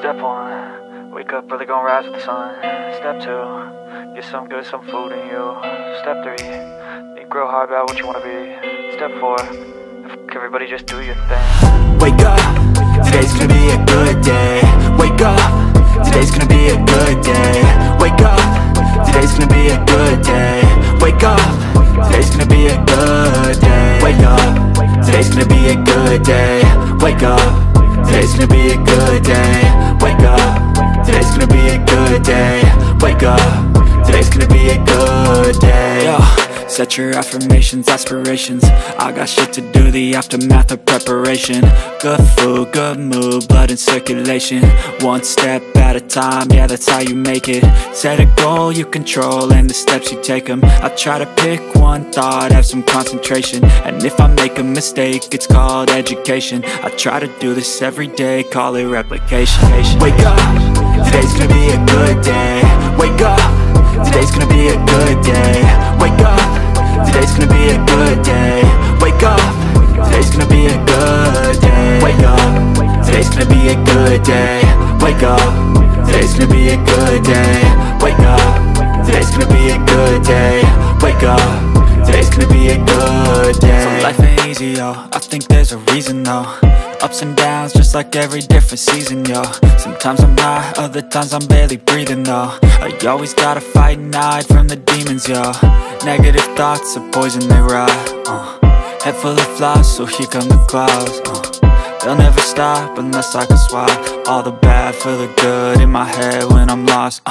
Step 1, wake up early, gonna rise with the sun. Step 2, get some good, some food in you. Step 3, think real hard about what you wanna be. Step 4, fuck everybody, just do your thing. Wake up, today's gonna be a good day. Wake up, today's gonna be a good day. Wake up, today's gonna be a good day. Wake up, today's gonna be a good day. Wake up, today's gonna be a good day. Wake up, today's gonna be a good day. Wake up, today's gonna be a good day. Wake up, today's gonna be a good day. Yo, set your affirmations, aspirations. I got shit to do, the aftermath of preparation. Good food, good mood, blood in circulation. One step at a time, yeah, that's how you make it. Set a goal you control and the steps you take them. I try to pick one thought, have some concentration. And if I make a mistake, it's called education. I try to do this every day, call it replication. Wake up, today's gonna be a good day. Wake up, today's gonna be a good day. Wake up, today's gonna be a good day. Wake up, today's gonna be a good day. Wake up, today's gonna be a good day. Wake up, today's gonna be a good day. Wake up, today's gonna be a good day. Wake up, today's gonna be a good day. So life ain't easy, yo, I think there's a reason though. Ups and downs, just like every different season, yo. Sometimes I'm high, other times I'm barely breathing, though. I always gotta fight and hide from the demons, yo. Negative thoughts are poison, they rot. Head full of flies, so here come the clouds. They'll never stop unless I can swap all the bad for the good in my head when I'm lost.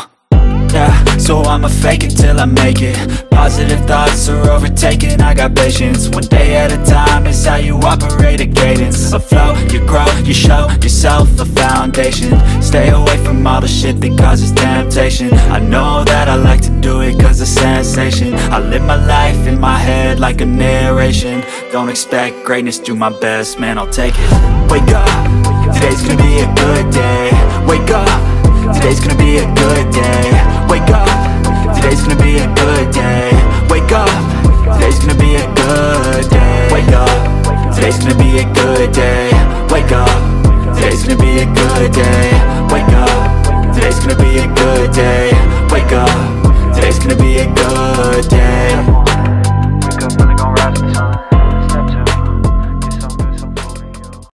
Yeah, so I'ma fake it till I make it. Positive thoughts are overtaken, I got patience. One day at a time is how you operate a cadence. A flow, you grow, you show yourself a foundation. Stay away from all the shit that causes temptation. I know that I like to do it cause it's sensation. I live my life in my head like a narration. Don't expect greatness, do my best, man, I'll take it. Wake up, today's gonna be a good day. Wake up, today's gonna be a good day. Wake up, today's gonna be a good day. Wake up, today's gonna be a good day. Wake up, today's gonna be a good day. Wake up, today's gonna be a good day.